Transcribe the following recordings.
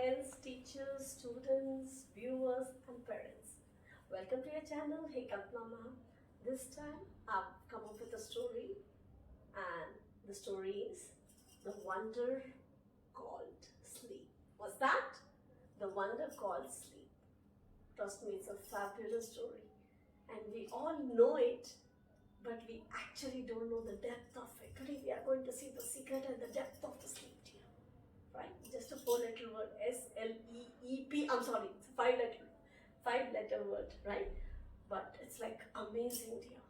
friends, teachers, students, viewers and parents. Welcome to your channel, Hey Kalpana ma'am. This time I've come up with a story, and the story is The Wonder Called Sleep. What's that? The Wonder Called Sleep. Trust me, it's a fabulous story and we all know it, but we actually don't know the depth of it. Today we are going to see the secret and the depth of the sleep, dear. Right? Just a 4-letter word, S-L-E-E-P. I'm sorry, it's a 5-letter word, right? But it's like amazing, dear.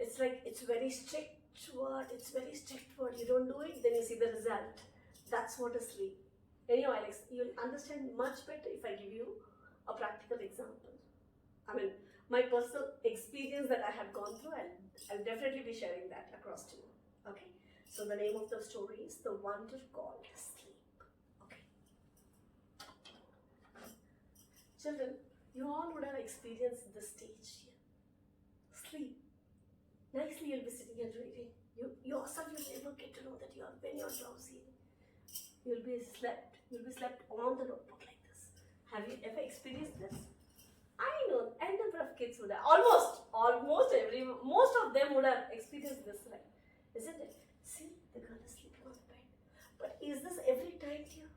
It's like, it's very strict word. It's very strict word. You don't do it, then you see the result. That's what is sleep. Anyhow, Alex, you'll understand much better if I give you a practical example. I mean, my personal experience that I have gone through, I'll definitely be sharing that across to you. Okay? So the name of the story is The Wonder Called Sleep. Okay. Children, you all would have experienced this stage here. Sleep. Nicely you'll be sitting and reading. You yourself will never get to know that when you're drowsy. You'll be slept on the notebook like this. Have you ever experienced this? I know a number of kids would have, most of them would have experienced this, right? Isn't it? See, the girl is sleeping on the bed. But is this every time here?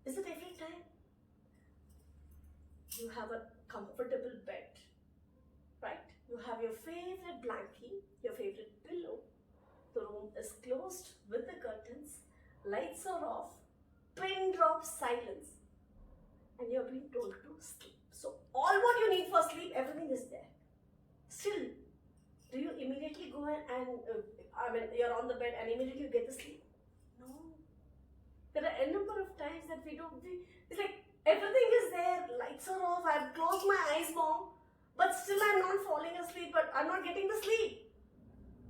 Is it every time? You have a comfortable bed, right? You have your favorite blankie, your favorite pillow. The room is closed with the curtains, lights are off, pin drop silence, and you're being told to sleep. So all what you need for sleep, everything is there. Still, do you immediately go and you're on the bed and immediately you get to sleep? No. There are a number of times that we don't. It's like everything is there, lights are off, I've closed my eyes, mom, but still I'm not falling asleep, but I'm not getting the sleep.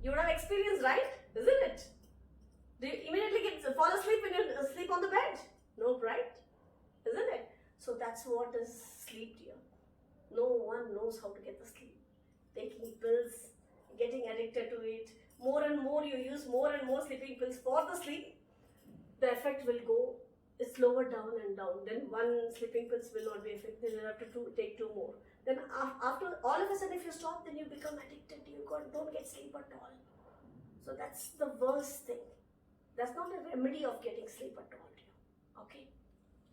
You would have experienced, right? Isn't it? Do you immediately fall asleep when you sleep on the bed? No, right? Isn't it? So that's what is sleep, dear. No one knows how to get the sleep. Taking pills, getting addicted to it, more and more you use more and more sleeping pills for the sleep, the effect will go slower down and down. Then one sleeping pills will not be effective, you have to take 2 more. Then after all of a sudden if you stop, then you become addicted, you don't get sleep at all. So that's the worst thing. That's not a remedy of getting sleep at all, dear. Okay?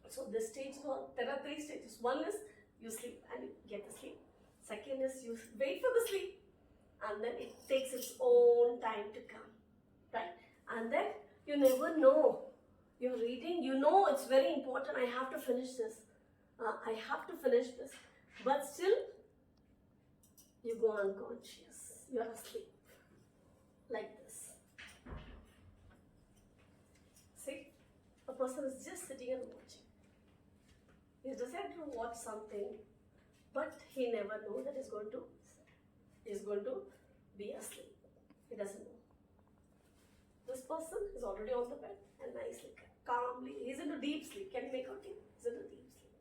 So this stage, there are 3 stages. One is you sleep and you get the sleep. Second is you wait for the sleep and then it takes its own time to come, right? And then you never know. You're reading, you know it's very important, I have to finish this. But still, you go unconscious. You're asleep. Like this. See? A person is just sitting and watching. He decided to watch something, but he never knows that he's going to be asleep. He doesn't know. This person is already on the bed and nicely, calmly, he's into deep sleep. Can you make out him? He's into deep sleep.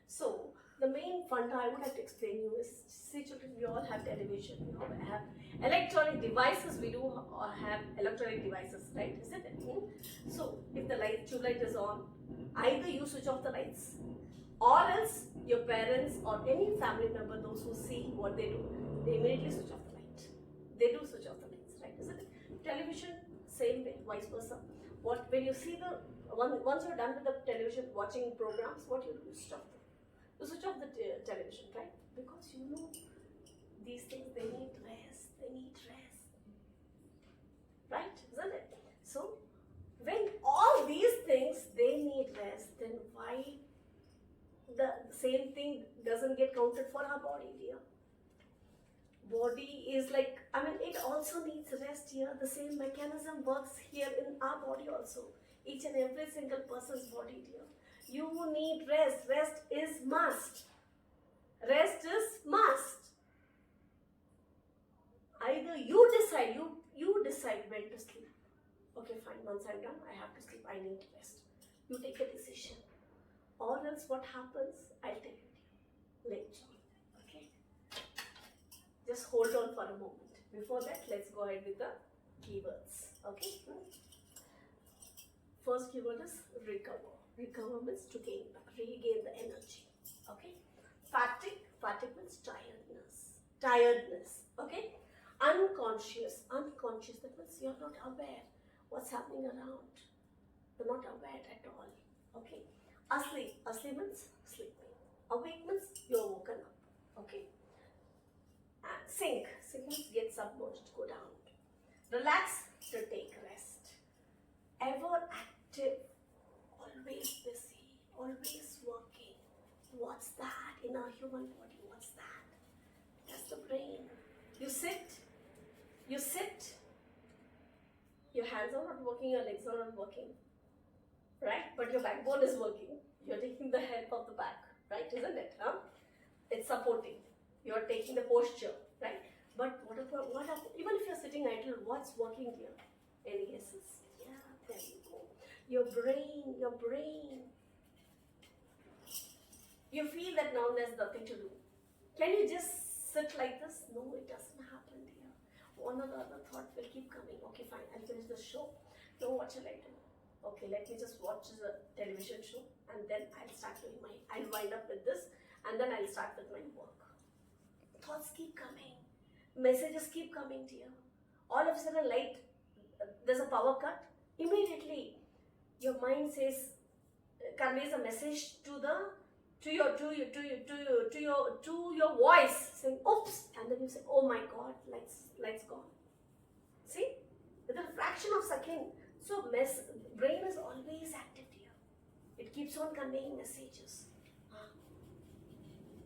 So, the main funda I would have to explain you is, see children, we all have television, we all have electronic devices, we do have electronic devices, right? Isn't it? So, if the tube light is on, either you switch off the lights, or else your parents or any family member, those who see what they do, they immediately switch off the light. They do switch off the lights, right? Isn't it? Television, same way, vice versa. When you see once you're done with the television watching programs, what you do is stop them. You switch off the television, right? Because you know these things, they need rest. Right? Isn't it? So, when all these things, they need rest, then why the same thing doesn't get counted for our body, dear? Body is like, it also needs rest here. The same mechanism works here in our body also. Each and every single person's body, dear. You need rest. Rest is must. Rest is must. Either you decide when to sleep. Okay, fine, once I'm done, I have to sleep, I need rest. You take a decision. Or else what happens, I'll tell you later. Okay? Just hold on for a moment. Before that, let's go ahead with the keywords. Okay? First keyword is recover. Recover means to gain back, regain the energy. Okay. Fatigue. Fatigue means tiredness. Tiredness. Okay. Unconscious. Unconscious. That means you're not aware what's happening around. You're not aware at all. Okay. Asleep. Asleep means sleeping. Awake means you're woken up. Okay. And sink. Sink means get submerged, go down. Relax to take rest. Ever active, always busy, always working. What's that in our human body? What's that? That's the brain. You sit, your hands are not working, your legs are not working, right? But your backbone is working. You're taking the help of the back, right? Isn't it? Huh? It's supporting. You're taking the posture, right? But what even if you're sitting idle, what's working here? Any guesses? Yeah, there you go. Your brain. You feel that now there's nothing to do. Can you just sit like this? No, it doesn't happen, dear. One or the other thought will keep coming. Okay, fine, I'll finish the show. No, what shall I do? Okay, let me just watch the television show and then I'll wind up with this and then I'll start with my work. Thoughts keep coming. Messages keep coming, dear. All of a sudden, there's a power cut. Immediately, your mind conveys a message to your voice, saying, "Oops," and then you say, "Oh my God, lights gone." See, within a fraction of a second. So, brain is always active, dear. It keeps on conveying messages.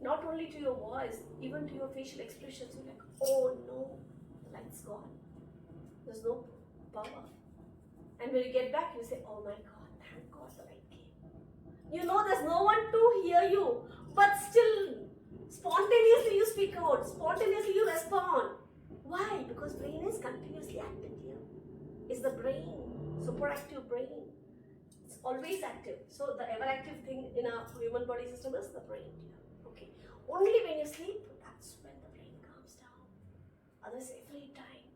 Not only to your voice, even to your facial expressions. You're like, "Oh no, the light's gone. There's no power." And when you get back, you say, "Oh my God, thank God the light came." You know there's no one to hear you, but still, spontaneously you speak out, spontaneously you respond. Why? Because brain is continuously active here. It's the brain, superactive brain. It's always active. So the ever active thing in our human body system is the brain here. Okay. Only when you sleep, that's when the brain calms down. Others, every time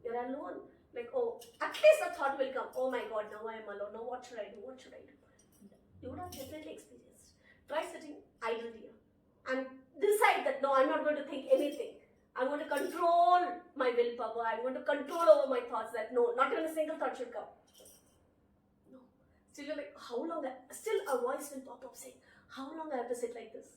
you're alone, like, oh, at least a thought will come. Oh my God, now I am alone. Now what should I do? What should I do? You would have definitely experienced. Try sitting idle here and decide that no, I'm not going to think anything. I'm going to control my willpower. I'm going to control over my thoughts. That no, not even a single thought should come. No. Still, you're like, how long? Still, a voice will pop up saying, how long I have to sit like this?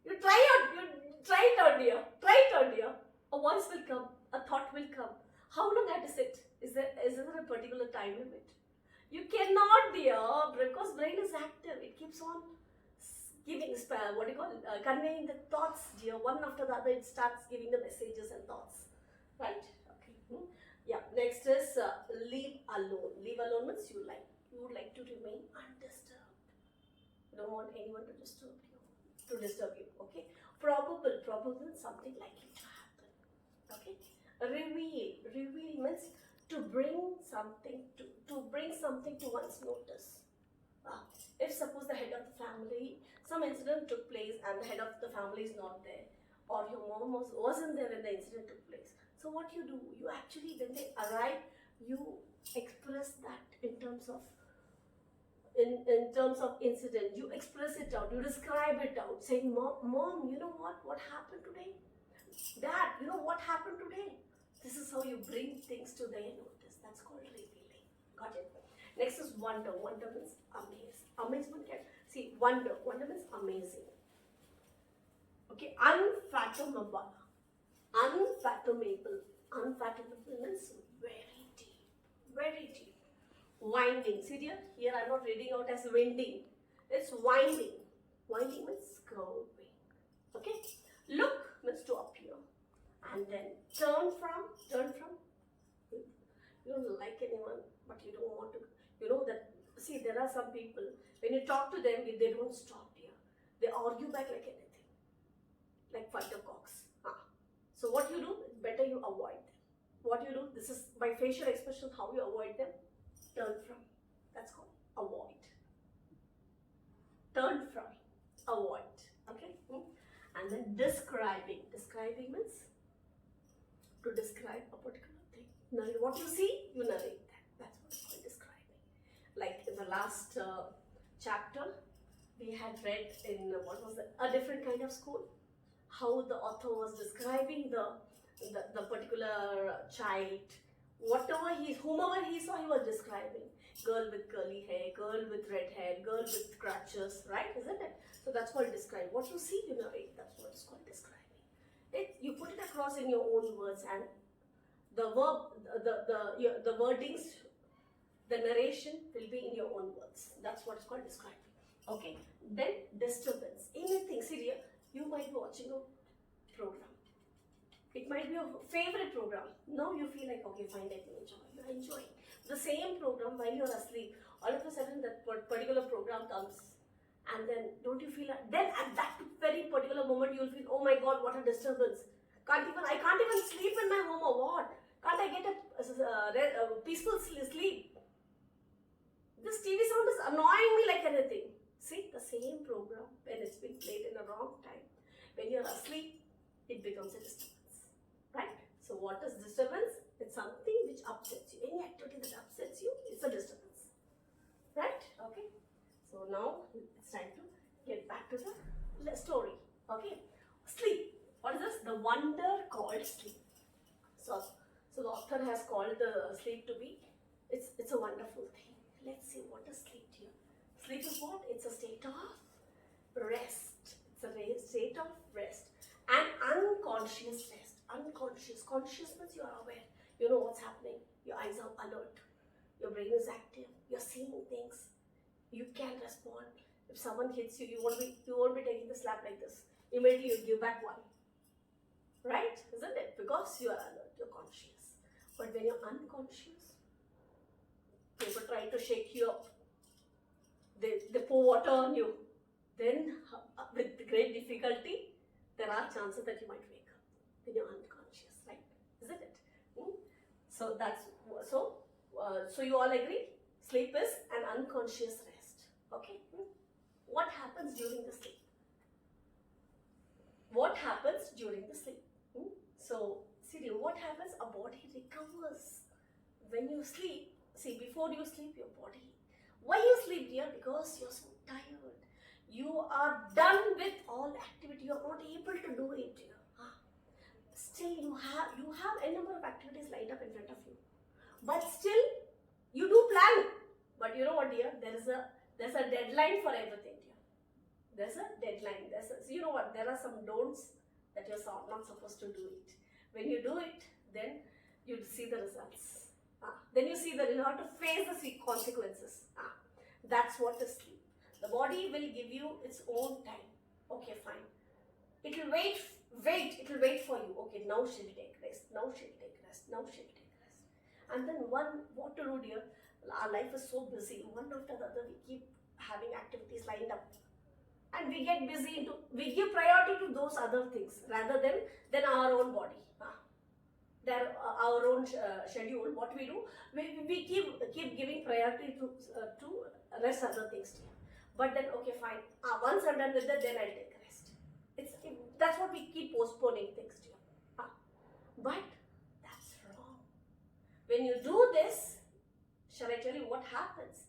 You try it out, dear. Try it out, dear. A voice will come. A thought will come. How long I have to sit? Is there a particular time limit? You cannot, dear, because brain is active. It keeps on conveying the thoughts, dear. One after the other, it starts giving the messages and thoughts. Right? Okay. Yeah. Next is leave alone. Leave alone means you would like to remain undisturbed. You don't want anyone to disturb you. Okay. Probable means something likely to happen. Okay. Reveal means to bring something to one's notice. If suppose the head of the family, some incident took place and the head of the family is not there, or your mom wasn't there when the incident took place. So what you do, you actually, when they arrive, you express that in terms of incident. You express it out, you describe it out, saying, Mom, you know what happened today? Dad, you know what happened today? This is how you bring things to their notice. That's called revealing. Got it? Next is wonder. Wonder means amaze. Amazement wonder. Wonder means amazing. Okay, unfathomable. Unfathomable. Unfathomable means very deep. Very deep. Winding. See here I'm not reading out as winding. It's winding. Winding means curving. Okay? Look means to appear. And then turn from. You don't like anyone, but you don't want to. You know that, see, there are some people, when you talk to them, they don't stop here. They argue back like anything. Like fighter cocks. So what you do, it's better you avoid them. What you do, this is by facial expression, how you avoid them. Turn from. That's called avoid. Turn from. Avoid. Okay? And then describing. Describing means to describe a particular thing. What you see, you narrate that. That's what it's called describing. Like in the last chapter we had read in a different kind of school, how the author was describing the particular child, whomever he saw, he was describing. Girl with curly hair, girl with red hair, girl with scratches, right? Isn't it? So that's called describe. What you see, you narrate. That's what it's called describing. You put it across in your own words, and the wordings, the narration will be in your own words. That's what it's called describing. Okay. Then disturbance. Anything. See, you might be watching a program. It might be your favorite program. Now you feel like, okay, fine, let me enjoy. You're enjoying the same program while you're asleep. All of a sudden, that particular program comes, and then don't you feel like, then at that very particular moment you'll feel, oh my God, what a disturbance. I can't even sleep in my home, or what? Can't I get a peaceful sleep? This TV sound is annoying me like anything. See, the same program, when it's been played in a wrong time, when you're asleep, it becomes a disturbance. Right? So what is disturbance? It's something which upsets you. Any activity that upsets you, it's a disturbance. Right? Okay. So now it's time to get back to the story. Okay. Sleep. What is this? The wonder called sleep. So the author has called the sleep to be, it's a wonderful thing. Let's see, what is sleep here? Sleep is what? It's a state of rest. It's a state of rest. And unconscious rest. Unconscious. Conscious means you are aware. You know what's happening. Your eyes are alert. Your brain is active. You're seeing things. You can respond. If someone hits you, you won't be taking the slap like this. Immediately you give back one. Right? Isn't it? Because you are alert. You're conscious. But when you're unconscious, people try to shake you up. They pour water on you. Then, with great difficulty, there are chances that you might wake up when you're unconscious, right? Isn't it? So you all agree? Sleep is an unconscious rest. Okay? What happens during the sleep? What happens during the sleep? So, see, what happens? Our body recovers. When you sleep, see, before you sleep, your body. Why you sleep, dear? Because you're so tired. You are done with all activity. You're not able to do it, dear. Still, you have a number of activities lined up in front of you. But still, you do plan. But you know what, dear? There's a deadline for everything, dear. There's a deadline. So you know what? There are some don'ts that you're not supposed to do it. When you do it, then you'll see the results. Then you have to face the consequences. That's what is sleep. The body will give you its own time. Okay, fine. It will wait. It will wait for you. Okay, now she'll take rest. Now she'll take rest. Now she'll take rest. And then what to do, dear? Our life is so busy. One after the other, we keep having activities lined up. And we get busy we give priority to those other things rather than our own body. Our own schedule. What we do, we keep giving priority to rest other things. But then, okay, fine. Once I'm done with that, then I'll take rest. That's what we keep postponing things. But that's wrong. When you do this, shall I tell you what happens?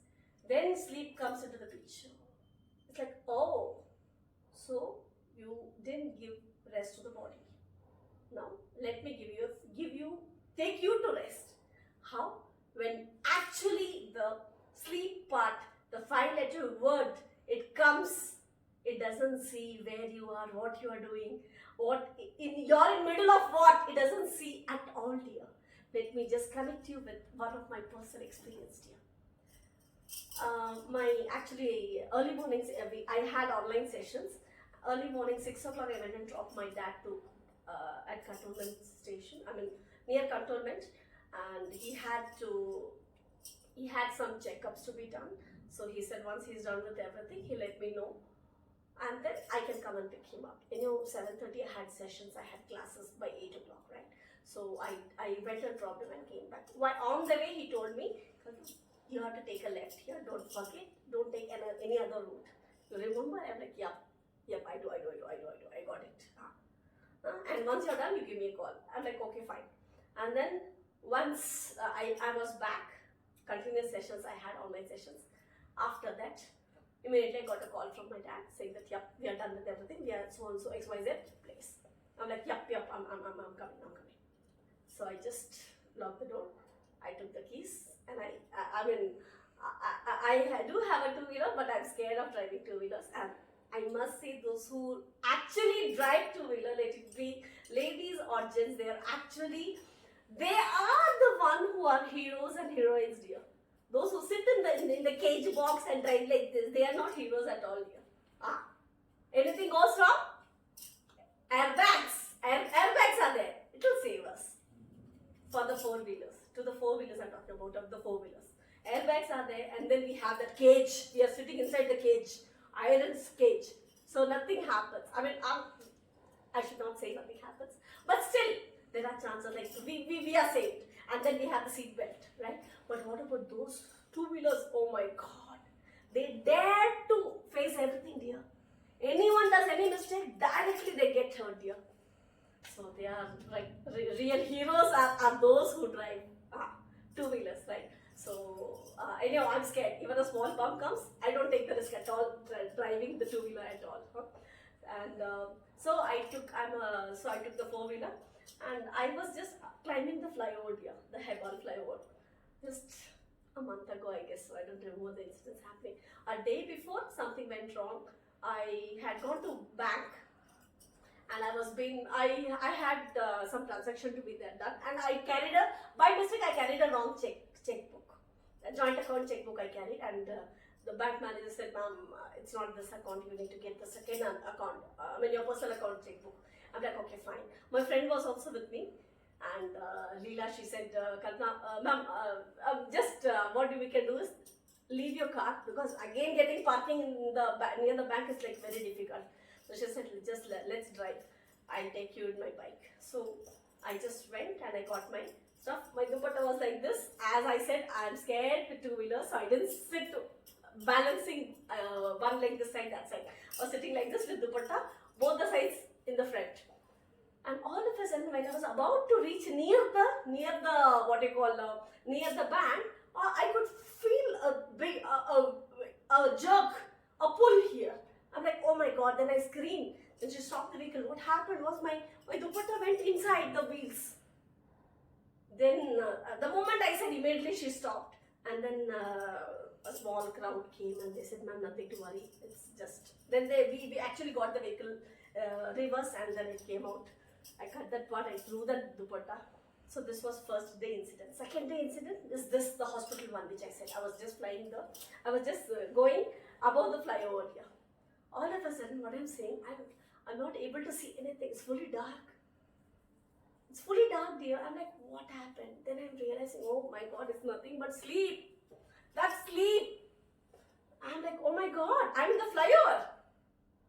Then sleep comes into the picture. It's like, oh, so you didn't give rest to the body. Now, let me take you to rest. How? When actually the sleep part, the 5-letter word, it comes, it doesn't see where you are, what you are doing, you're in middle of what, it doesn't see at all, dear. Let me just connect you with one of my personal experience, dear. Early mornings, I had online sessions. Early morning, 6 o'clock, I went and dropped my dad at cantonment station, near cantonment, and he had some checkups to be done. So he said once he's done with everything, he let me know, and then I can come and pick him up. 7:30 I had sessions, I had classes by 8 o'clock, right? So I went and dropped him and came back. On the way, he told me, you have to take a left here, don't forget, don't take any other route. You remember? I'm like, yep, I do, I got it. And once you're done, you give me a call. I'm like, okay, fine. And then once I was back, continuous sessions, I had online sessions. After that, Immediately I got a call from my dad saying that, yep, we are done with everything. We are so and so XYZ place. I'm like, yep, I'm coming. So I just locked the door. I took the keys and I mean, I do have a two-wheeler, but I'm scared of driving two-wheelers. And I must say, those who actually drive two-wheeler, let it be ladies or gents, they are the one who are heroes and heroines, dear. Those who sit in the cage box and drive like this, they are not heroes at all, dear. Anything goes wrong? Airbags are there. It will save us. For the four-wheelers. To the four-wheelers I'm talking about, of the four-wheelers. Airbags are there, and then we have that cage. We are sitting inside the cage. Iron cage. So nothing happens. I mean, I should not say nothing happens. But still, there are chances like we are saved. And then we have the seat belt, right? But what about those two-wheelers? Oh my God. They dare to face everything, dear. Anyone does any mistake, directly they get hurt, dear. So they are like real heroes are those who drive two-wheelers, right? So anyhow, I'm scared. Even a small bump comes, I don't take the risk at all driving the two-wheeler at all. And so I took the four-wheeler, and I was just climbing the flyover, dear, the Hebal flyover, just a month ago, I guess. So I don't remember the incidents happening. A day before, something went wrong. I had gone to bank. And I had some transaction to be there done, and by mistake I carried a wrong checkbook, a joint account checkbook I carried, and the bank manager said, ma'am, it's not this account, you need to get the second account, your personal account checkbook. I'm like, okay, fine. My friend was also with me, and Leela, she said, Kalpana, ma'am, what we can do is leave your car, because again getting parking near the bank is like very difficult. So she said, just let's drive. I'll take you in my bike. So I just went and I got my stuff. My dupatta was like this. As I said, I'm scared with two-wheelers, so I didn't sit balancing one leg this side, that side. I was sitting like this with dupatta, both the sides in the front. And all of a sudden, when I was about to reach near the bank, I could feel a big a jerk, a pull here. I'm like, oh my God, then I screamed. Then she stopped the vehicle. What happened was my dupatta went inside the wheels. Then the moment I said, immediately she stopped. And then a small crowd came and they said, ma'am, nothing to worry. It's just, then we actually got the vehicle reverse, and then it came out. I cut that part, I threw the dupatta. So this was first day incident. Second day incident is the hospital one, which I said. I was just going above the flyover here. All of a sudden, what I'm saying, I'm not able to see anything. It's fully dark. It's fully dark, dear. I'm like, what happened? Then I'm realizing, oh my God, it's nothing but sleep. That's sleep. I'm like, oh my God, I'm in the flyover.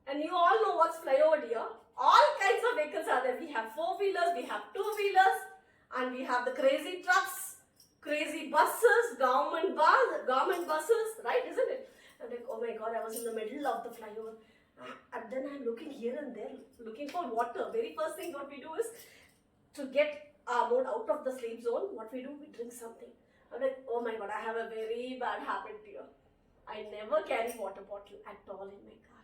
And you all know what's flyover, dear. All kinds of vehicles are there. We have four-wheelers, we have two-wheelers, and we have the crazy trucks, crazy buses, government buses, right, isn't it? I'm like, oh my God, I was in the middle of the flyover. And then I'm looking here and there, looking for water. Very first thing what we do is, to get our mood out of the sleep zone, what we do, we drink something. I'm like, oh my God, I have a very bad habit here. I never carry water bottle at all in my car.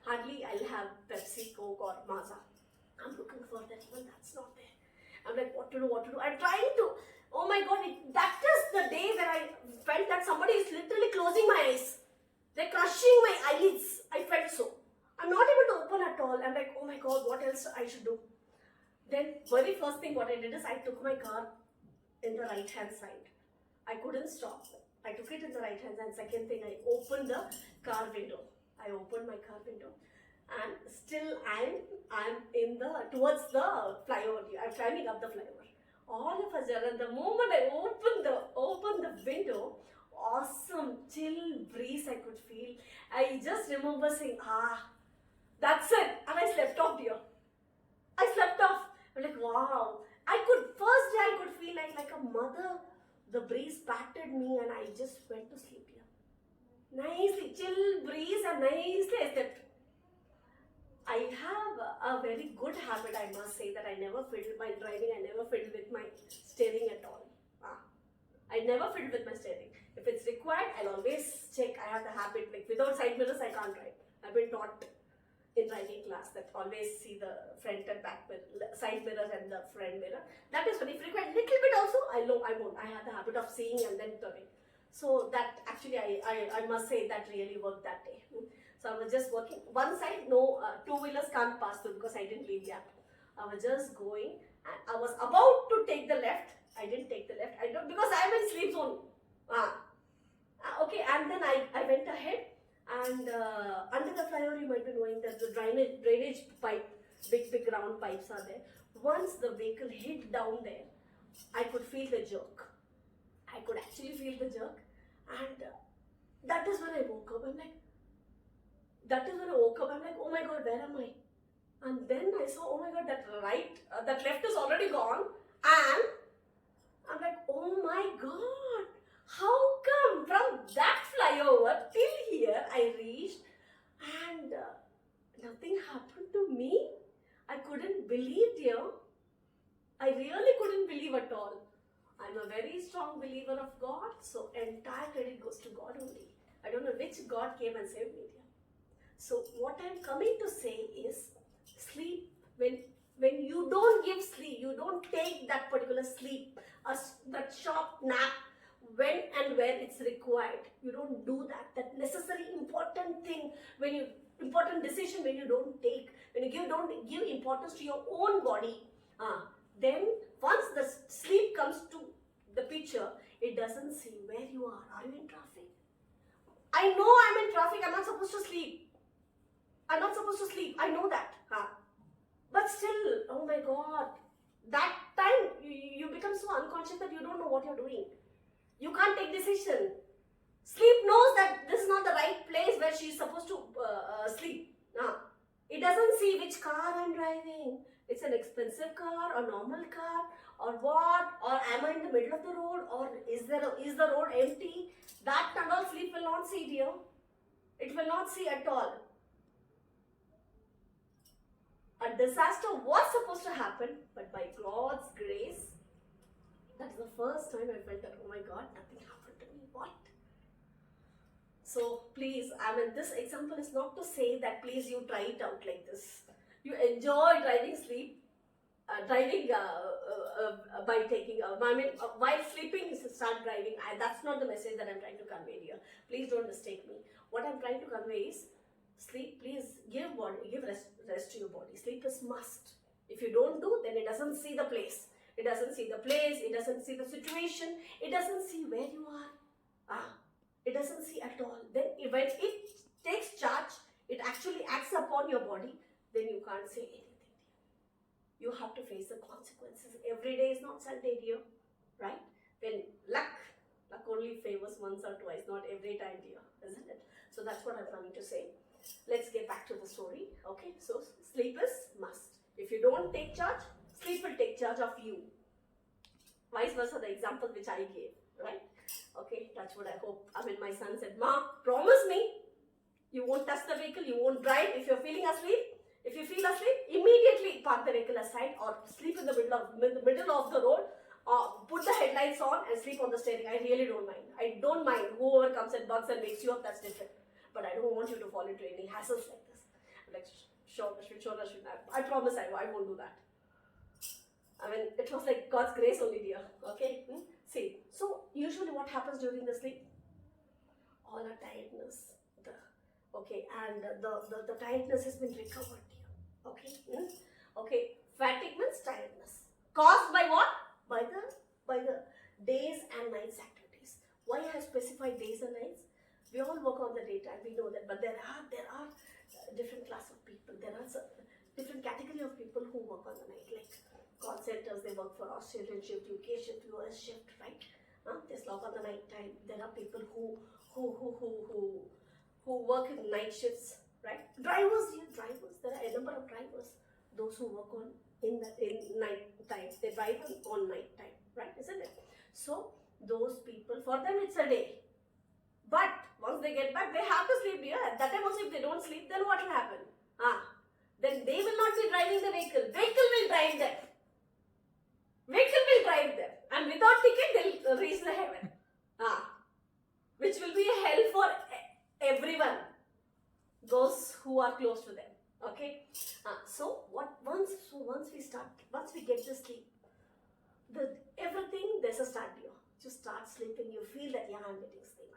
Hardly I'll have Pepsi, Coke or Maaza. I'm looking for that, even that's not there. I'm like, what to do? I'm trying to, oh my God, that is the day where I felt that somebody is literally closing my eyes. They're crushing my eyelids. I felt so. I'm not able to open at all. I'm like, oh my God, what else I should do? Then very first thing what I did is I took my car in the right hand side. I couldn't stop. I took it in the right hand side. Second thing, I opened the car window. I opened my car window, and still I'm towards the flyover. I'm climbing up the flyover. All of a sudden, the moment I opened the window, awesome chill breeze I could feel. I just remember saying, that's it. And I slept off, dear. I slept off. I'm like, wow. First day I could feel like a mother. The breeze patted me and I just went to sleep here. Nicely, chill breeze, and nicely I slept. I have a very good habit, I must say, that I never fiddle while driving. I never fiddle with my steering at all. I never fiddle with my steering. If it's required, I'll always check. I have the habit, like without side mirrors, I can't drive. I've been taught in driving class that always see the front and back mirror, side mirror and the front mirror. That is when if required, little bit also, I won't. I have the habit of seeing and then turning. So that actually, I must say that really worked that day. So I was just working one side, no two-wheelers can't pass through because I didn't leave gap. I was just going and I was about to take the left. I didn't take the left. I don't, because I'm in sleep zone. Okay, and then I went ahead and under the flyover you might be knowing that the drainage pipe, big round pipes are there. Once the vehicle hit down there, I could feel the jerk. I could actually feel the jerk, and that is when I woke up. I'm like, oh my God, where am I? And then I saw, oh my God, that left is already gone, and I'm like, oh my God, how come from that flyover till here I reached and nothing happened to me? I couldn't believe, dear. I really couldn't believe at all. I'm a very strong believer of God, so entire credit goes to God only. I don't know which God came and saved me, dear. So what I'm coming to say is, sleep, when you don't give sleep, you don't take that particular sleep, that short nap, when and where it's required. You don't do that. That necessary important thing, important decision when you don't take, when you don't give importance to your own body, then once the sleep comes to the picture, it doesn't see where you are. Are you in traffic? I know I'm in traffic. I'm not supposed to sleep. I'm not supposed to sleep. I know that. But still, oh my God, that time you become so unconscious that you don't know what you're doing. You can't take decision. Sleep knows that this is not the right place where she's supposed to sleep. It doesn't see which car I'm driving. It's an expensive car, a normal car, or what? Or am I in the middle of the road? Or is the road empty? That and all sleep will not see, dear. It will not see at all. A disaster was supposed to happen, but by God's grace, that's the first time I felt that, oh my God, nothing happened to me. What? So please, this example is not to say that please you try it out like this. You enjoy driving by taking, while sleeping, start driving. That's not the message that I'm trying to convey here. Please don't mistake me. What I'm trying to convey is, sleep, please give rest to your body. Sleep is must. If you don't do, then it doesn't see the place. It doesn't see the place. It doesn't see the situation. It doesn't see where you are. It doesn't see at all. Then when it takes charge, it actually acts upon your body. Then you can't say anything. You have to face the consequences. Every day is not Sunday, dear. Right? When luck only favors once or twice, not every time, dear. Isn't it? So that's what I'm trying to say. Let's get back to the story. Okay, so sleep is must. If you don't take charge, sleep will take charge of you. Vice versa, the example which I gave, right? Okay, that's what I hope. My son said, Ma, promise me you won't touch the vehicle, you won't drive. If you're feeling asleep, if you feel asleep, immediately park the vehicle aside or sleep in the middle of the road, or put the headlights on and sleep on the steering. I really don't mind. I don't mind. Whoever comes and bugs and wakes you up, that's different. But I don't want you to fall into any hassles like this. Like, sure, I promise I won't do that. It was like God's grace only, dear. Okay? See, so usually what happens during the sleep? All our tiredness. And the tiredness has been recovered, dear. Okay? Okay, fatigue means tiredness. Caused by what? By the days and nights activities. Why I have specified days and nights? We all work on the daytime, we know that, but there are different class of people. There are different category of people who work on the night, like call centers. They work for Australian shift, UK shift, US shift, right? They slog on the night time. There are people who work in night shifts, right? Drivers. There are a number of drivers. Those who work in night time, they drive on night time, right? Isn't it? So those people, for them it's a day. But once they get back, they have to sleep, dear. At that time also, if they don't sleep, then what will happen? Then they will not be driving the vehicle. Vehicle will drive them. And without ticket, they'll reach the heaven. who are close to them. Okay, so once we get the sleep, everything, there's a start here. You start sleeping, you feel that yeah, I'm getting sleep,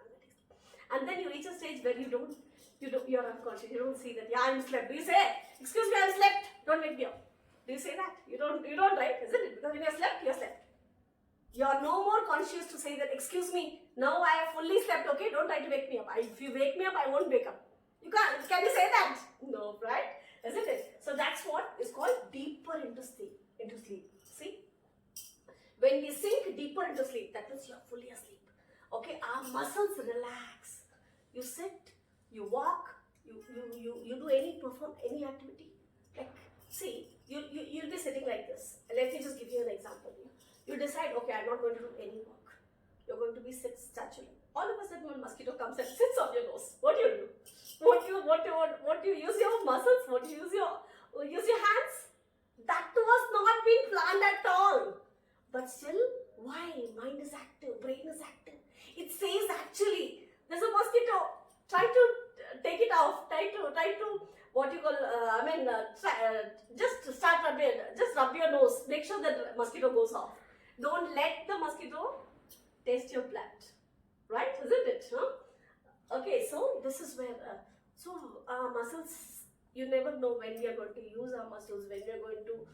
and then you reach a stage where you're unconscious. You don't see that yeah, I'm slept. Do you say, excuse me, I'm slept, don't wake me up? Do you say that? You don't, right? Isn't it? Because when you're slept, you're slept. You're no more conscious to say that, excuse me, now I have fully slept, okay? Don't try to wake me up. If you wake me up, I won't wake up. You can't. Can you say that? No, right? Isn't it? So that's what is called deeper into sleep. See? When we sink deeper into sleep, that means you're fully asleep. Okay? Our muscles relax. You sit, you walk, you perform any activity. Like, see, you'll be sitting like this. Let me just give you an example. You decide, okay, I'm not going to do any work. You're going to be statue. All of a sudden, when mosquito comes and sits on your nose, what do you do? What do you use your muscles? What do you use your hands? That was not being planned at all. But still, why? Mind is active, brain is active. It says actually, there's a mosquito. Try to take it off. Try to what you call, just rub your nose. Make sure that the mosquito goes off. Don't let the mosquito taste your blood. Right? Isn't it? Huh? Okay, so this is where, our muscles, you never know when we are going to use our muscles, when we are going to,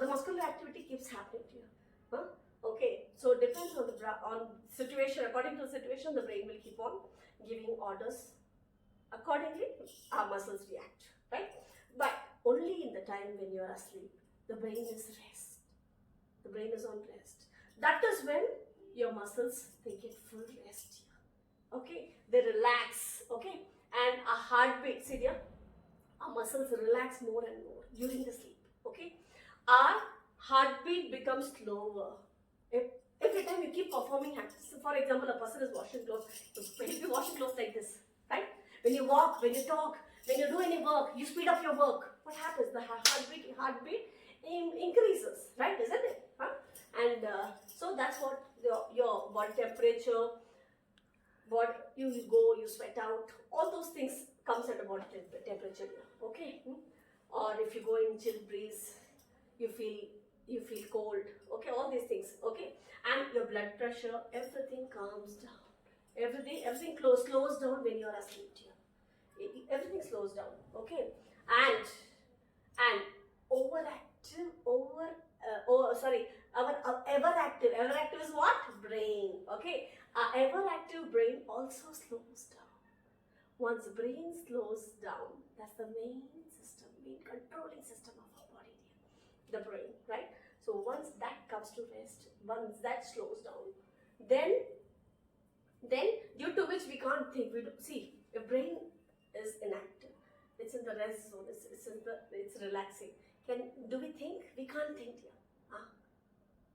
the muscular activity keeps happening to you. Huh? Okay, so it depends on situation. According to the situation, the brain will keep on giving orders. Accordingly, our muscles react, right? But only in the time when you are asleep, the brain is rest. The brain is on rest. That is when your muscles, they get full rest here. Okay, they relax. Okay, and our heartbeat, see there, our muscles relax more and more during the sleep. Okay, our heartbeat becomes slower. Every time you keep performing acts. So for example, a person is washing clothes. When you be washing clothes like this, right? When you walk, when you talk, when you do any work, you speed up your work. What happens? The heartbeat increases, right? Isn't it? Huh? And so that's what your body temperature, what you go, you sweat out, all those things comes at a body temperature. Okay? Or if you go in chill breeze, you feel cold. Okay, all these things. Okay, and your blood pressure, everything calms down. Everything slows down when you are asleep. Everything slows down. Okay, and our ever active is what? Brain. Okay, our ever active brain also slows down. Once brain slows down, that's the main controlling system of our body, the brain, right? So once that comes to rest, once that slows down, then due to which we can't think. We don't see, if brain is inactive, it's in the rest zone, it's relaxing. Do we think? We can't think here.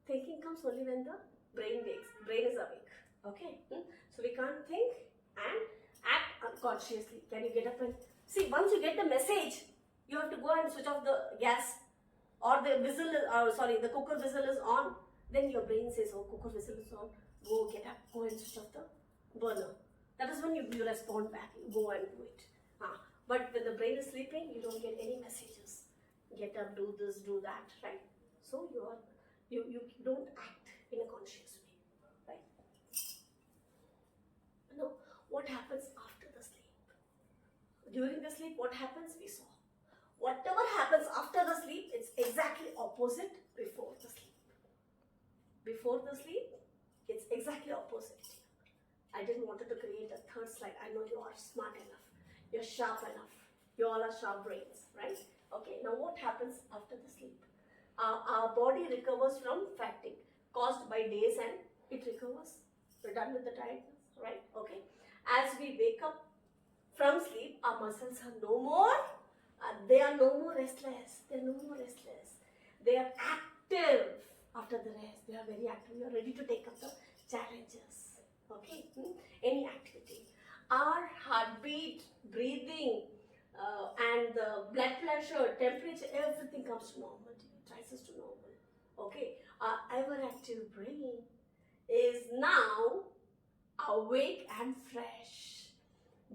Thinking comes only when the brain is awake. Okay, so we can't think and act unconsciously. Can you get up and see? Once you get the message, you have to go and switch off the gas, or the the cooker whistle is on. Then your brain says, oh, cooker whistle is on. Go, get up, go and switch off the burner. That is when you respond back. You go and do it. But when the brain is sleeping, you don't get any messages. Get up, do this, do that, right? So you don't act in a conscious way, right? Now, what happens after the sleep? During the sleep, what happens? We saw. Whatever happens after the sleep, it's exactly opposite before the sleep. Before the sleep, it's exactly opposite. I didn't want to create a third slide. I know you are smart enough. You're sharp enough. You all are sharp brains, right? Okay, now what happens after the sleep? Our body recovers from fatigue caused by days, and it recovers. We're done with the tiredness, right? Okay. As we wake up from sleep, our muscles are no more. They are no more restless. They are no more restless. They are active after the rest. They are very active. You are ready to take up the challenges. Okay. Any activity. Our heartbeat, breathing, and the blood pressure, temperature, everything comes to normal. It rises to normal. Okay. Our ever active brain is now awake and fresh.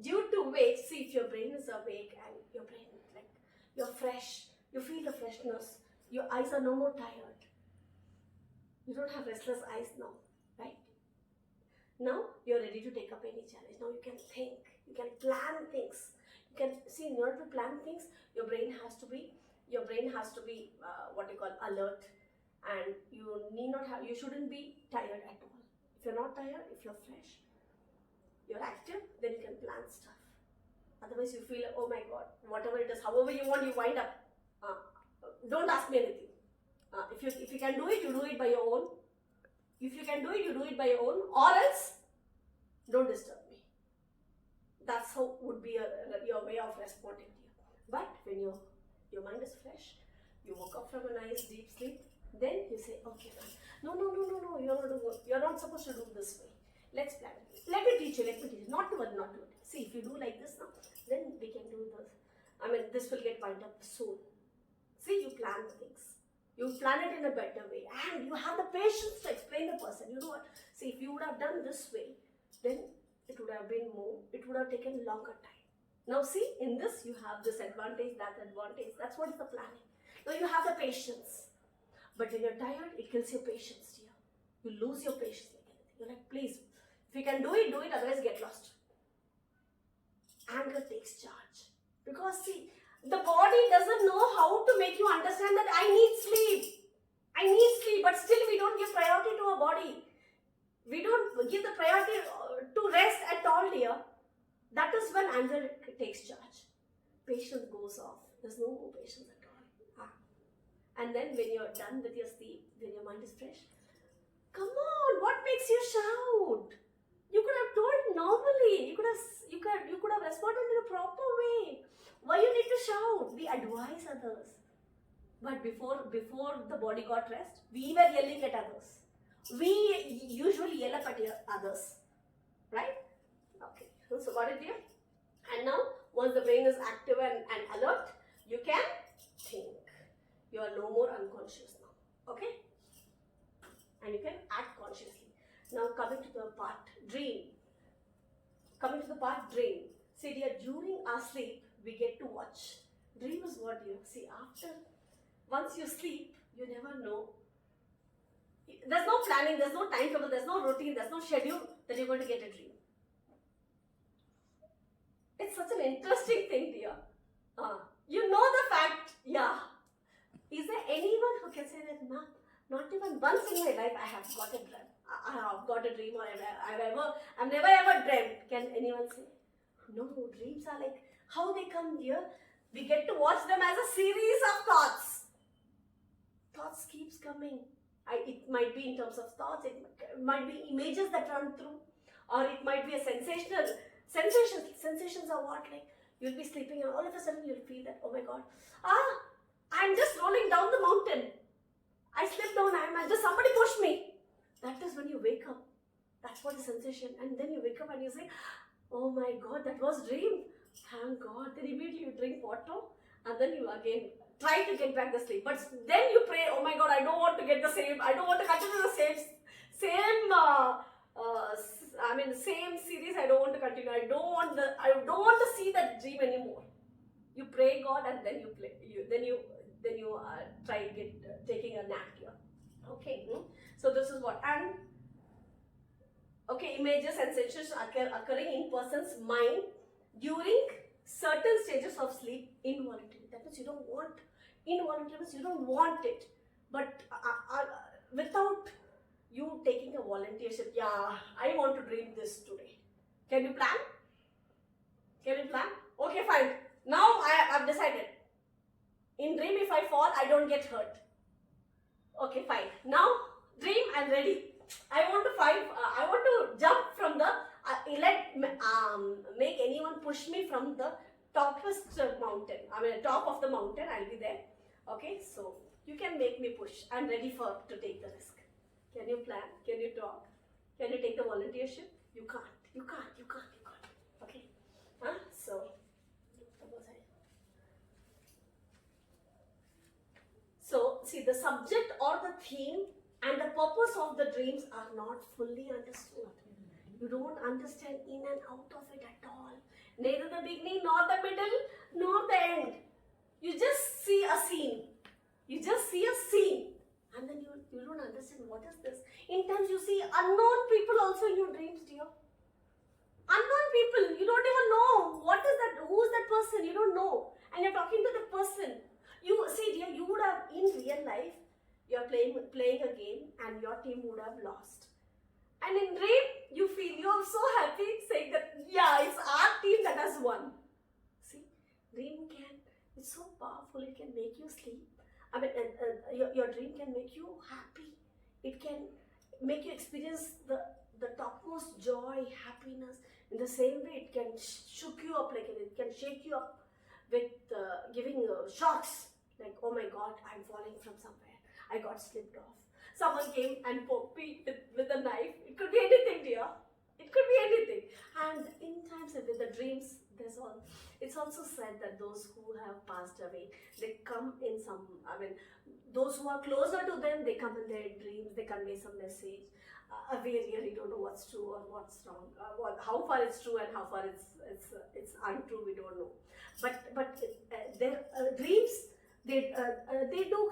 Due to which, see, if your brain is awake and your brain, like, you're fresh. You feel the freshness. Your eyes are no more tired. You don't have restless eyes now, right? Now you're ready to take up any challenge. Now you can think. You can plan things. You can see, in order to plan things, your brain has to be what you call alert, and you shouldn't be tired at all. If you're not tired, if you're fresh, you're active, then you can plan stuff. Otherwise you feel, oh my God, whatever it is, however you want, you wind up. Don't ask me anything. If you can do it, you do it by your own. If you can do it, you do it by your own, or else don't disturb me. That's how would be your way of responding to you. But when your mind is fresh, you woke up from a nice deep sleep, then you say, okay, fine. No, you're not supposed to do this way. Let's plan it. Let me teach you. Not to it. See, if you do like this now, then we can do this. This will get wind up soon. See, you plan things. You plan it in a better way, and you have the patience to explain the person. You know what? See, if you would have done this way, then it would have been more. It would have taken longer time. Now see, in this you have this advantage, that advantage. That's what is the planning. Now you have the patience. But when you're tired, it kills your patience, dear. You lose your patience like anything. You're like, please, if you can do it, otherwise get lost. Anger takes charge. Because see, the body doesn't know how to make you understand that I need sleep, but still we don't give priority to our body. We don't give the priority to rest at all, dear. That is when anger takes charge. Patience goes off. There's no more patience at all. And then when you're done with your sleep, when your mind is fresh, come on, what makes you shout? You could have told normally. You could have responded in a proper way. Why you need to shout? We advise others. But before the body got rest, we were yelling at others. We usually yell up at others. Right? Okay. So got it here? And now, once the brain is active and alert, you can think. You are no more unconscious now. Okay? And you can act consciously. Now coming to the part dream. See, dear, during our sleep, we get to watch. Dream is what you see once you sleep, you never know. There's no planning, there's no timetable, there's no routine, there's no schedule that you're going to get a dream. It's such an interesting thing, dear. You know the fact, yeah. Is there anyone who can say that, not even once in my life I have got a dream. I have got a dream, or I've never ever dreamt. Can anyone say? No, dreams are like how they come here. We get to watch them as a series of thoughts. Thoughts keeps coming. It might be in terms of thoughts, it might be images that run through, or it might be a sensational sensations. Sensations are what? Like you'll be sleeping and all of a sudden you'll feel that, oh my God, I'm just rolling down the mountain. I slipped down, somebody pushed me. That is when you wake up. That's what the sensation. And then you wake up and you say, oh my God, that was dream. Thank God. Then immediately you drink water and then you again try to get back the sleep. But then you pray, oh my God, I don't want to get the same. I don't want to continue the same same series. I don't want to continue. I don't want to see that dream anymore. You pray God and then you play. Then you try taking a nap here. Okay. So this is what. And okay, images and sensations occurring in person's mind during certain stages of sleep involuntarily. That means you don't want. Involuntary means you don't want it. But without you taking a volunteership, yeah, I want to dream this today. Can you plan? Okay, fine. Now I've decided. In dream, if I fall, I don't get hurt. Okay, fine. Now, dream, I'm ready. I want to jump from the, make anyone push me from the topest mountain. Top of the mountain, I'll be there. Okay, so you can make me push. I'm ready to take the risk. Can you plan? Can you talk? Can you take the volunteership? You can't. Okay. So, see, the subject or the theme and the purpose of the dreams are not fully understood. You don't understand in and out of it at all. Neither the beginning nor the middle times you see unknown people also in your dreams, dear. Unknown people, you don't even know what is that, who is that person, you don't know, and you're talking to the person. You see, dear, you would have in real life, you're playing a game and your team would have lost, and in dream you feel you're so happy saying that yeah, it's our team that has won. See, dream it's so powerful. It can make you sleep. I mean, your dream can make you happy. It can make you experience the topmost joy, happiness. In the same way, it can shook you up, like it can shake you up with giving shocks. Like, oh my God, I'm falling from somewhere. I got slipped off. Someone came and poked me with a knife. It could be anything, dear. It could be anything. And in times with the dreams, it's also said that those who have passed away, they come in some, I mean, those who are closer to them, they come in their dreams, they convey some message. We really don't know what's true or what's wrong, how far it's true and how far it's untrue, we don't know. But their dreams, they do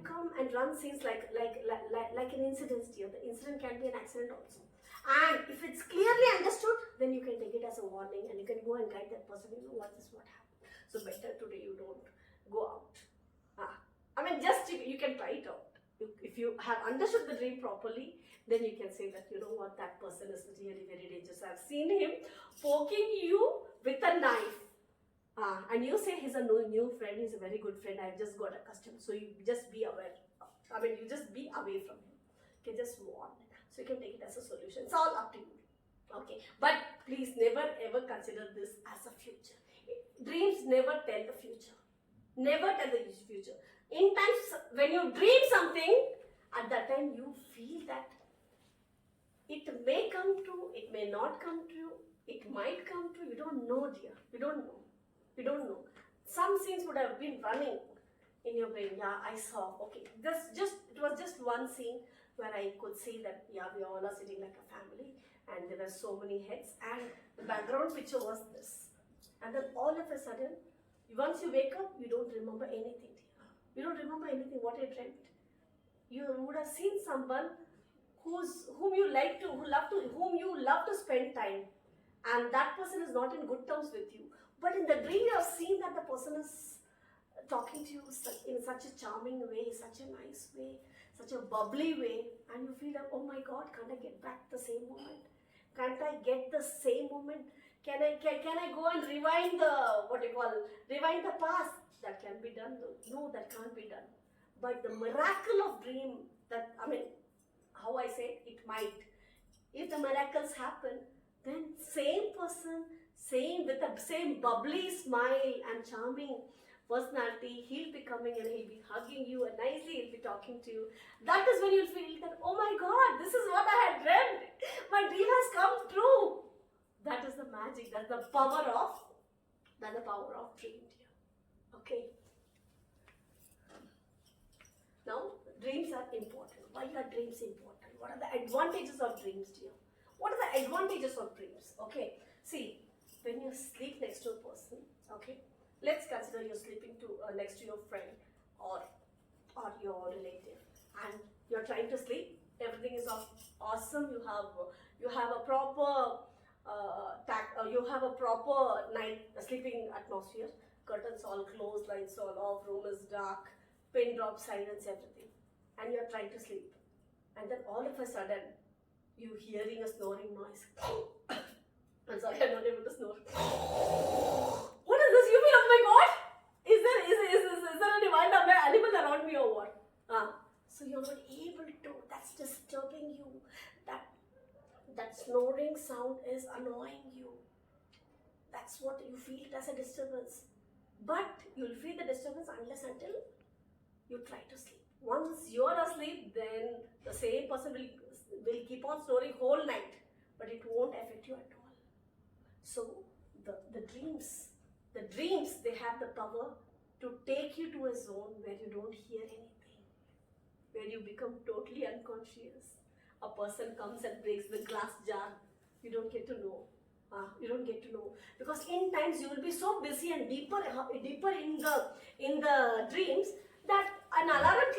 come and run scenes like an incident here. The incident can be an accident also. And if it's clearly understood, then you can take it as a warning and you can go and guide that person, what happened. So better today you don't go out. I mean, just you can try it out. If you have understood the dream properly, then you can say that, that person is really very dangerous. I've seen him poking you with a knife. And you say he's a new friend, he's a very good friend, I've just got accustomed. So you just be aware. I mean, you just be away from him. You can just warn. So you can take it as a solution. It's all up to you. Okay. But please never ever consider this as a future. Dreams never tell the future. Never tell the future. In times when you dream something, at that time you feel that it may come true, it may not come true, it might come true. You don't know, dear. You don't know. You don't know. Some scenes would have been running in your brain. Yeah, I saw. Okay, it was just one scene where I could see that we all are sitting like a family, and there were so many heads, and the background picture was this. And then all of a sudden, once you wake up, you don't remember anything. You don't remember anything what you dreamt. You would have seen someone whom you love to spend time, and that person is not in good terms with you. But in the dream, you have seen that the person is talking to you in such a charming way, such a nice way, such a bubbly way, and you feel that, oh my God, can't I get back the same moment? Can't I get the same moment? Can I go and rewind the past? That can be done. No, that can't be done. But the miracle of dream, how I say it might. If the miracles happen, then same person, with the same bubbly smile and charming personality, he'll be coming and he'll be hugging you and nicely he'll be talking to you. That is when you'll feel that, oh my God, this is what I had dreamt. My dream has come true. That is the magic. That's the power of dream, dear. Okay. Now, dreams are important. Why are dreams important? What are the advantages of dreams, dear? What are the advantages of dreams? Okay. See, when you sleep next to a person, okay, let's consider you're sleeping next to your friend or your relative, and you're trying to sleep. Everything is awesome. You have a proper night sleeping atmosphere. Curtains all closed, lights all off, room is dark, pin drop, silence, everything, and you're trying to sleep, and then all of a sudden you hearing a snoring noise. I'm sorry, I'm not able to snore. What is this? You feel, oh my God, is there any wild animal around me or what? So you're not able to. That's disturbing you. That snoring sound is annoying you. That's what you feel as a disturbance. But you'll feel the disturbance unless until you try to sleep. Once you're asleep, then the same person will keep on snoring whole night, but it won't affect you at all. So the dreams, they have the power to take you to a zone where you don't hear anything, where you become totally unconscious. A person comes and breaks the glass jar, you don't get to know. Because in times you will be so busy and deeper in the dreams that an alarm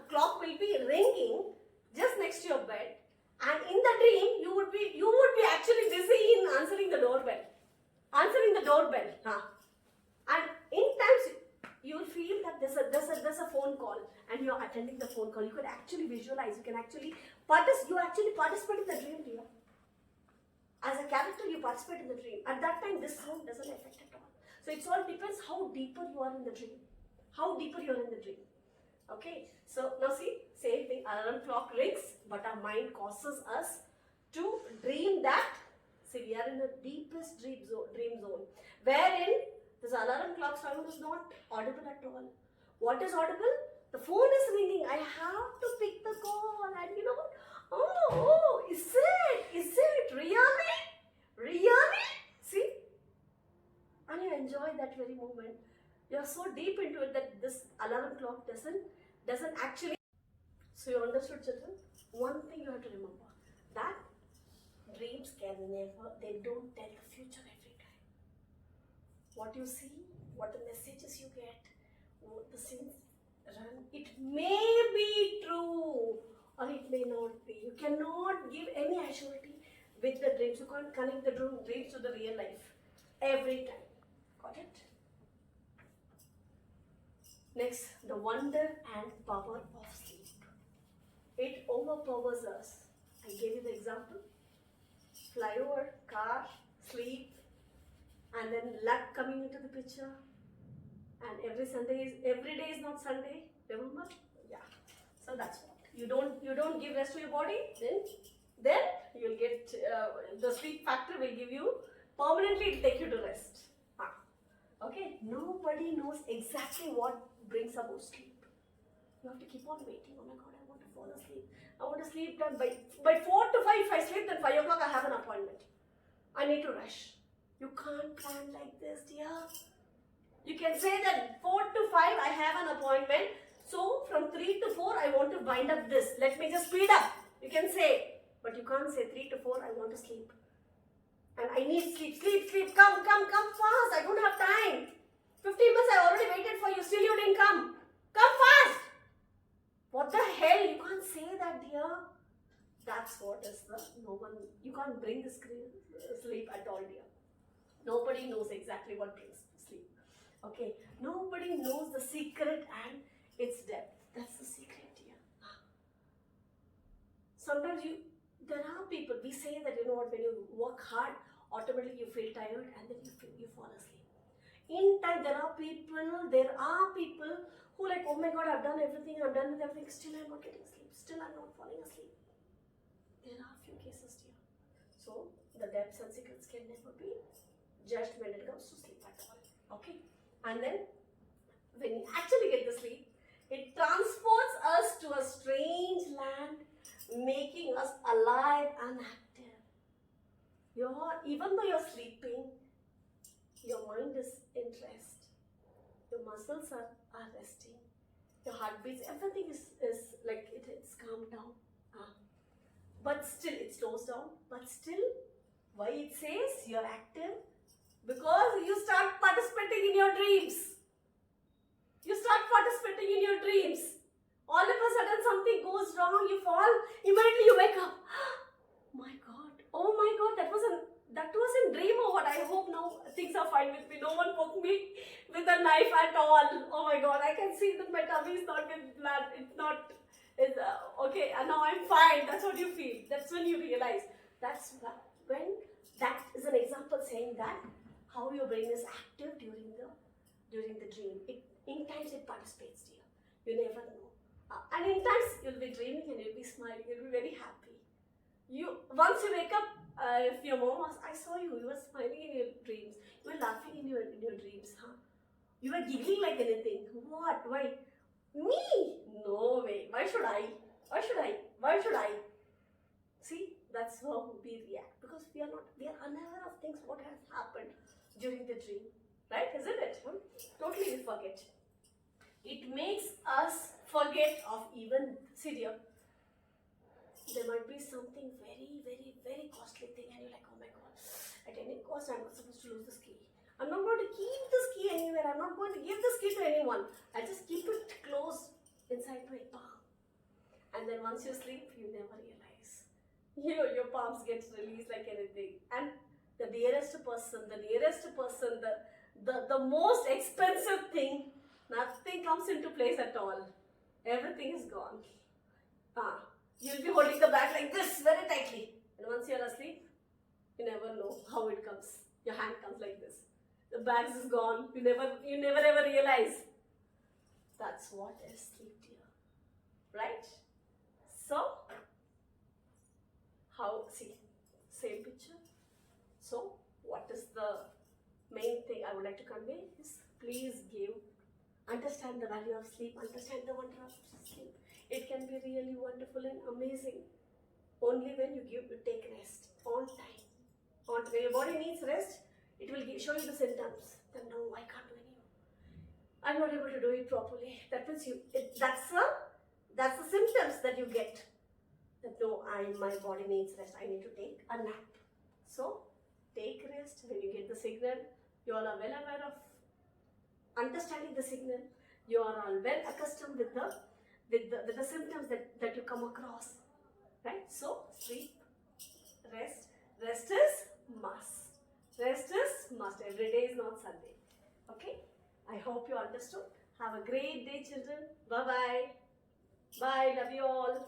clock will be ringing just next to your bed, and in the dream you would be actually busy in answering the doorbell. Huh? And in times you will feel that there's a phone call and you're attending the phone call. You could actually visualize, you actually participate in the dream, dear. As a character, you participate in the dream. At that time, this sound doesn't affect at all. So it all depends how deeper you are in the dream. Okay, so now see, same thing, alarm clock rings, but our mind causes us to dream that, see, we are in the deepest dream zone, wherein this alarm clock sound is not audible at all. What is audible? The phone is ringing, I have to pick the call, and you know what? Oh, is it really? See? And you enjoy that very moment. You are so deep into it that this alarm clock doesn't actually. So you understood, children? One thing you have to remember, that dreams they don't tell the future every time. What you see, what the messages you get, what the scenes run, it may be true or it may not be. You cannot give any assurity with the dreams. You can't connect the dreams to the real life every time. Got it? Next, the wonder and power of sleep. It overpowers us. I gave you the example. Flyover, car, sleep, and then luck coming into the picture. And every day is not Sunday. Remember? Yeah. So that's what. You don't give rest to your body, then you'll get the sleep factor will give you permanently take you to rest. Okay. Nobody knows exactly what brings about sleep. You have to keep on waiting. Oh my God, I want to fall asleep. I want to sleep done by 4 to 5. If I sleep, then 5 o'clock I have an appointment. I need to rush. You can't plan like this, dear. You can say that 4 to 5 I have an appointment. So from 3 to 4 I want to wind up this. Let me just speed up. You can say, but you can't say 3 to 4 I want to sleep. And I need sleep. Come fast. I don't have time. 15 minutes I already waited for you. Still you didn't come. Come fast. What the hell? You can't say that, dear. That's what is you can't bring the sleep at all, dear. Nobody knows exactly what brings sleep. Okay. Nobody knows the secret and its depth. That's the secret, dear. Sometimes there are people, we say that, you know what, when you work hard, automatically you feel tired and then you fall asleep. In time, there are people who like, oh my God, I've done everything, I'm done with everything, still I'm not getting sleep, still I'm not falling asleep. There are a few cases here. So, the depths and secrets can never be judged when it comes to sleep at all. Okay? And then, when you actually get the sleep, it transports us to a strange land, making us alive and active. Even though you're sleeping, your mind is in rest. Your muscles are resting. Your heartbeats, everything is like it's calmed down. But still, it slows down. But still, why it says you're active? Because you start participating in your dreams. All of a sudden, something goes wrong, you fall, immediately you wake up. Oh my God, that was a dream or what? I hope now things are fine with me. No one poked me with a knife at all. Oh my God, I can see that my tummy is not with blood. Okay, and now I'm fine. That's what you feel. That's when you realize. That is an example saying that how your brain is active during the dream. In times it participates, dear. You never know. And in times you'll be dreaming and you'll be smiling. You'll be very happy. Once you wake up, if your mom asks, I saw you were smiling in your dreams. You were laughing in your dreams, huh? You were giggling like anything. What? Why? Me? No way. Why should I? See, that's how we react. Because we are unaware of things what has happened during the dream. Right? Isn't it? Totally we forget. It makes us forget of even, see dear, there might be something very, very, very costly thing and you're like, oh my God, at any cost I'm not supposed to lose this key. I'm not going to keep this key anywhere. I'm not going to give this key to anyone. I just keep it close inside my palm. And then once you sleep, you never realize. Your palms get released like anything. And the nearest person, the most expensive thing, nothing comes into place at all. Everything is gone. You'll be holding the bag like this very tightly. And once you're asleep, you never know how it comes. Your hand comes like this. The bag is gone. You never ever realize. That's what is sleep, dear. Right? So, see, same picture. So, what is the main thing I would like to convey is please understand the value of sleep, understand the wonder of sleep. It can be really wonderful and amazing only when you take rest on time. When your body needs rest, it will show you the symptoms. Then no, I can't do anymore. I'm not able to do it properly. That means that's the symptoms that you get. That no, my body needs rest. I need to take a nap. So take rest when you get the signal. You all are well aware of understanding the signal. You are all well accustomed with the symptoms that you come across. Right? So sleep, rest. Rest is must. Rest is must. Every day is not Sunday. Okay? I hope you understood. Have a great day, children. Bye-bye. Bye. Love you all.